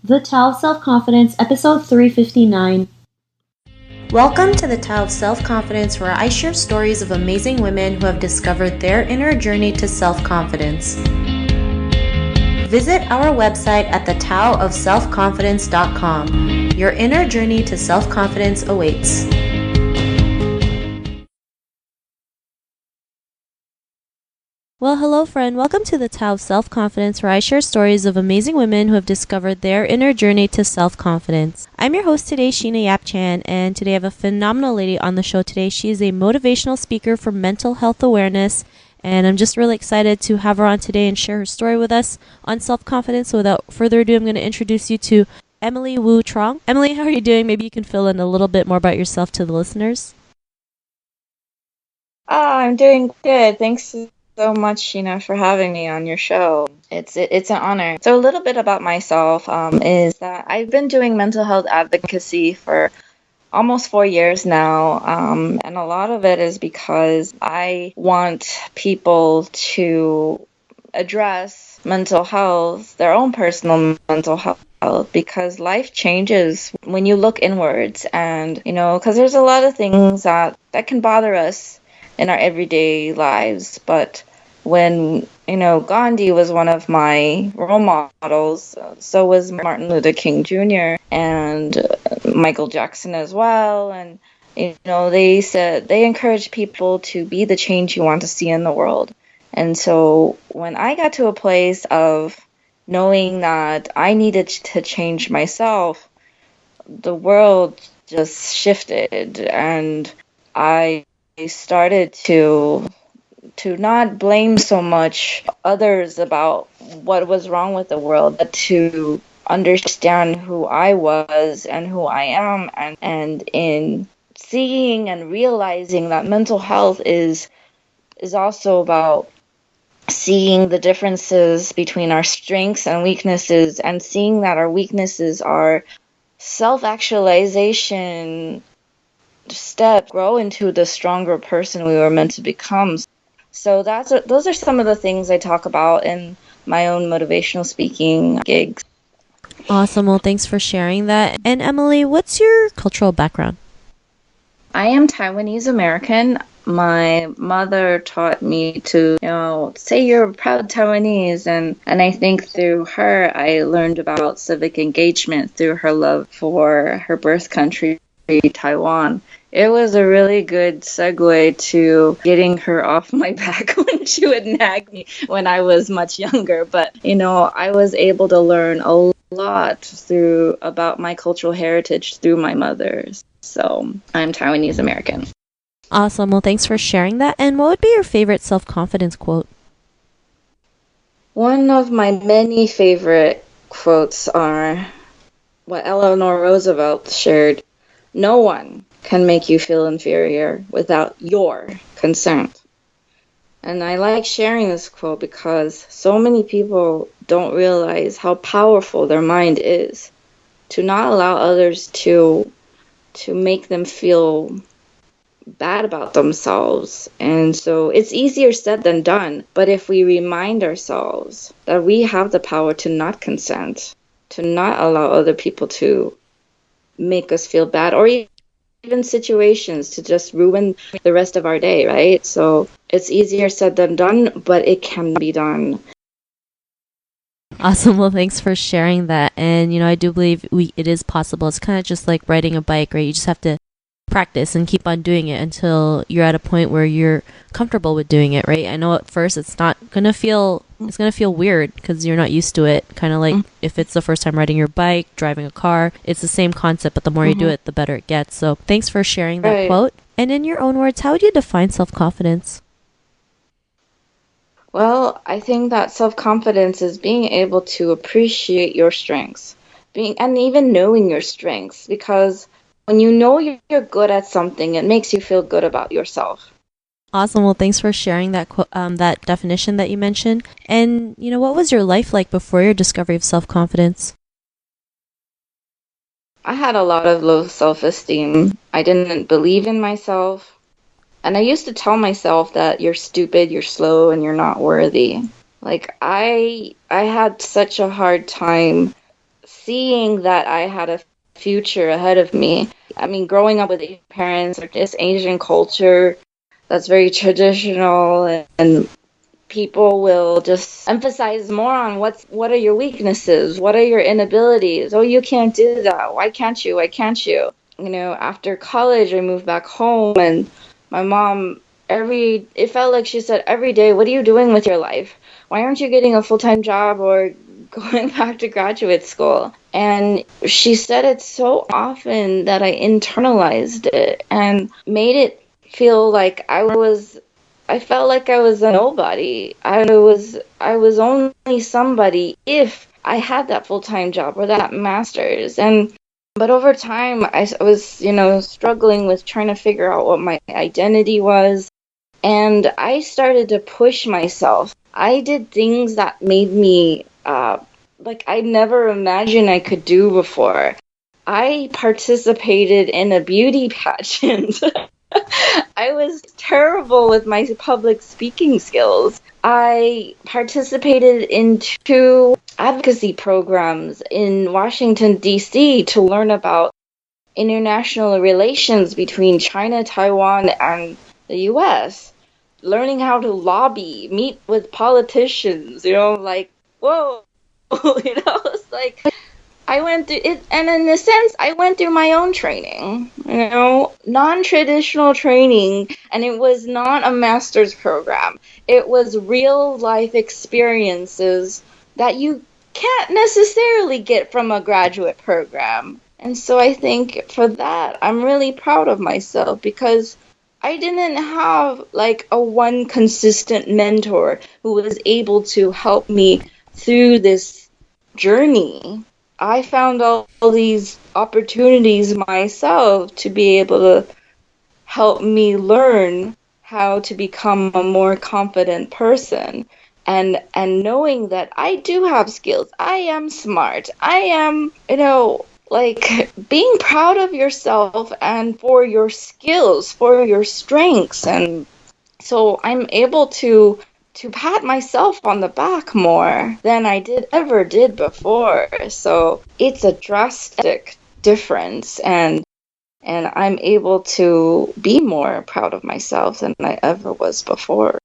The Tao of Self-Confidence, episode 359. Welcome to the Tao of Self-Confidence, where I share stories of amazing women who have discovered their inner journey to self-confidence. Visit our website at thetaoofselfconfidence.com. Your inner journey to self-confidence awaits. Well, hello friend. Welcome to the Tao of Self-Confidence, where I share stories of amazing women who have discovered their inner journey to self-confidence. I'm your host today, Sheena Yap Chan, and today I have a phenomenal lady on the show today. She is a motivational speaker for mental health awareness, and I'm just really excited to have her on today and share her story with us on self-confidence. So without further ado, I'm going to introduce you to Emily Wu Truong. Emily, how are you doing? Maybe you can fill in a little bit more about yourself to the listeners. I'm doing good. Thanks so much, Sheena, for having me on your show. It's an honor. So a little bit about myself is that I've been doing mental health advocacy for almost 4 years now, and a lot of it is because I want people to address mental health, their own personal mental health, because life changes when you look inwards, and because there's a lot of things that can bother us in our everyday lives. But when Gandhi was one of my role models, so was Martin Luther King Jr. and Michael Jackson as well, and they said they encourage people to be the change you want to see in the world. And so when I got to a place of knowing that I needed to change myself, the world just shifted, and I started to not blame so much others about what was wrong with the world, but to understand who I was and who I am, and in seeing and realizing that mental health is also about seeing the differences between our strengths and weaknesses, and seeing that our weaknesses are self-actualization step grow into the stronger person we were meant to become. So those are some of the things I talk about in my own motivational speaking gigs. Awesome. Well, thanks for sharing that. And Emily, what's your cultural background? I am Taiwanese American. My mother taught me to, say you're a proud Taiwanese, and I think through her I learned about civic engagement through her love for her birth country, Taiwan. It was a really good segue to getting her off my back when she would nag me when I was much younger. But, I was able to learn a lot about my cultural heritage through my mother. So I'm Taiwanese American. Awesome. Well, thanks for sharing that. And what would be your favorite self-confidence quote? One of my many favorite quotes are what Eleanor Roosevelt shared: "No one can make you feel inferior without your consent." And I like sharing this quote because so many people don't realize how powerful their mind is, to not allow others to make them feel bad about themselves. And so it's easier said than done. But if we remind ourselves that we have the power to not consent, to not allow other people to make us feel bad, or even situations to just ruin the rest of our day, right? So it's easier said than done, but it can be done. Awesome. Well, thanks for sharing that. And, I do believe it is possible. It's kind of just like riding a bike, right? You just have to practice and keep on doing it until you're at a point where you're comfortable with doing it, right? I know at first it's going to feel weird because you're not used to it. Kind of like if it's the first time riding your bike, driving a car, it's the same concept, but the more you do it, the better it gets. So thanks for sharing that quote. And in your own words, how would you define self-confidence? Well, I think that self-confidence is being able to appreciate your strengths, and even knowing your strengths, because when you know you're good at something, it makes you feel good about yourself. Awesome. Well, thanks for sharing that that definition that you mentioned. And, what was your life like before your discovery of self-confidence? I had a lot of low self-esteem. I didn't believe in myself. And I used to tell myself that you're stupid, you're slow, and you're not worthy. Like, I had such a hard time seeing that I had a future ahead of me. I mean, growing up with Asian parents or just Asian culture that's very traditional, and people will just emphasize more on what are your weaknesses, what are your inabilities. Oh, you can't do that. Why can't you? Why can't you? You know, after college, I moved back home, and my mom it felt like she said every day, "What are you doing with your life? Why aren't you getting a full-time job or going back to graduate school?" And she said it so often that I internalized it and made it feel like I felt like I was a nobody. I was only somebody if I had that full-time job or that master's. And but over time I was, struggling with trying to figure out what my identity was, and I started to push myself. I did things that made me like I never imagined I could do before. I participated in a beauty pageant. I was terrible with my public speaking skills. I participated in 2 advocacy programs in Washington, D.C. to learn about international relations between China, Taiwan, and the U.S. Learning how to lobby, meet with politicians, like, whoa, it's like I went through it, and in a sense, I went through my own training, non-traditional training, and it was not a master's program. It was real life experiences that you can't necessarily get from a graduate program. And so I think for that, I'm really proud of myself because I didn't have like a one consistent mentor who was able to help me through this journey. I found all these opportunities myself to be able to help me learn how to become a more confident person, and knowing that I do have skills. I am smart. I am, like being proud of yourself and for your skills, for your strengths. And so I'm able to pat myself on the back more than I ever did before. So it's a drastic difference, and I'm able to be more proud of myself than I ever was before.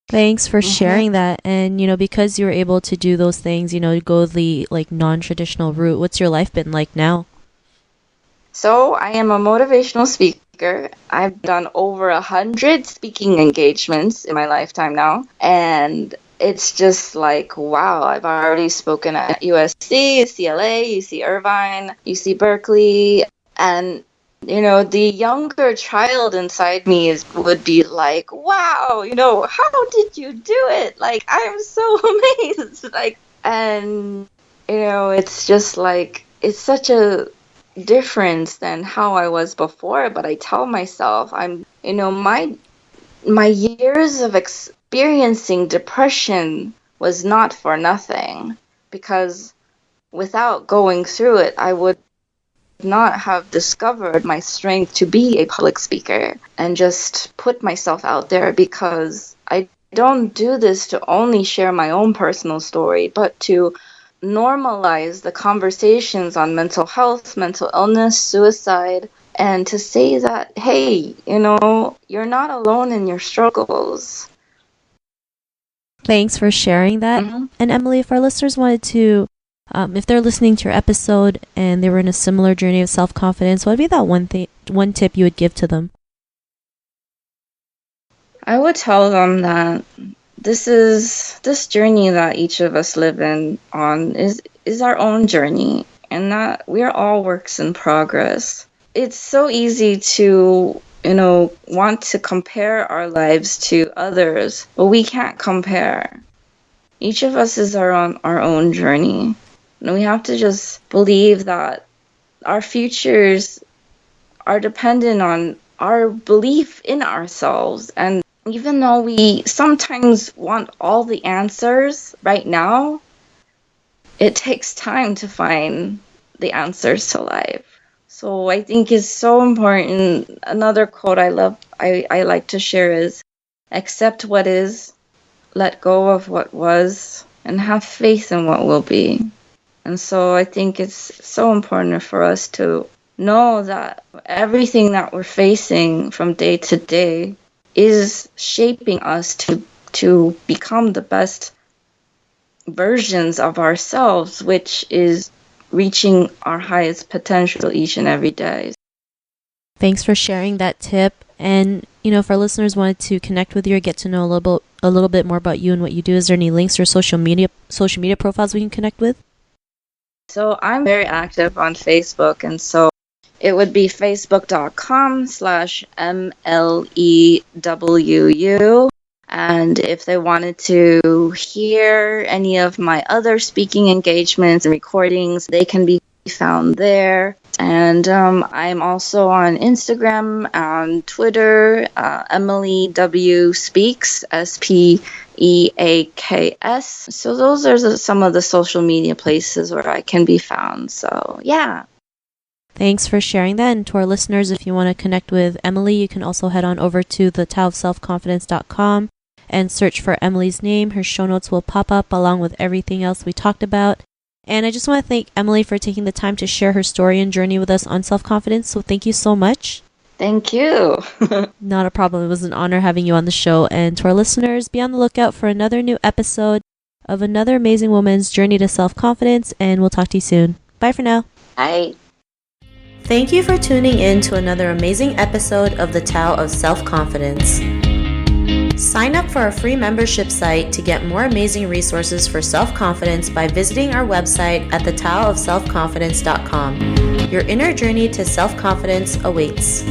Thanks for sharing that. And, because you were able to do those things, go the like non-traditional route, what's your life been like now? So I am a motivational speaker. I've done over 100 speaking engagements in my lifetime now. And it's just like, wow, I've already spoken at USC, UCLA, UC Irvine, UC Berkeley. And, the younger child inside me would be like, wow, how did you do it? Like, I'm so amazed. Like, and, it's just like, it's such a difference than how I was before. But I tell myself, my years of experiencing depression was not for nothing, because without going through it, I would not have discovered my strength to be a public speaker and just put myself out there, because I don't do this to only share my own personal story, but to normalize the conversations on mental health, mental illness, suicide, and to say that, hey, you're not alone in your struggles. Thanks for sharing that. And Emily, if our listeners wanted to, if they're listening to your episode and they were in a similar journey of self-confidence, what would be that one tip you would give to them? I would tell them that this journey that each of us live on is our own journey, and that we're all works in progress. It's so easy to want to compare our lives to others, but we can't compare. Each of us is on our own journey, and we have to just believe that our futures are dependent on our belief in ourselves. And even though we sometimes want all the answers right now, it takes time to find the answers to life. So I think it's so important. Another quote I like to share is, accept what is, let go of what was, and have faith in what will be. And so I think it's so important for us to know that everything that we're facing from day to day is shaping us to become the best versions of ourselves, which is reaching our highest potential each and every day. Thanks for sharing that tip. And, if our listeners wanted to connect with you or get to know a little bit more about you and what you do, is there any links or social media profiles we can connect with? So I'm very active on Facebook, and so it would be facebook.com/MLEWU. And if they wanted to hear any of my other speaking engagements and recordings, they can be found there. And I'm also on Instagram, on Twitter, Emily W. Speaks, SPEAKS. So those are some of the social media places where I can be found. So, yeah. Thanks for sharing that. And to our listeners, if you want to connect with Emily, you can also head on over to thetaoofselfconfidence.com and search for Emily's name. Her show notes will pop up along with everything else we talked about. And I just want to thank Emily for taking the time to share her story and journey with us on self-confidence. So thank you so much. Thank you. Not a problem. It was an honor having you on the show. And to our listeners, be on the lookout for another new episode of another amazing woman's journey to self-confidence. And we'll talk to you soon. Bye for now. Bye. Thank you for tuning in to another amazing episode of the Tao of Self-Confidence. Sign up for our free membership site to get more amazing resources for self-confidence by visiting our website at thetaoofselfconfidence.com. Your inner journey to self-confidence awaits.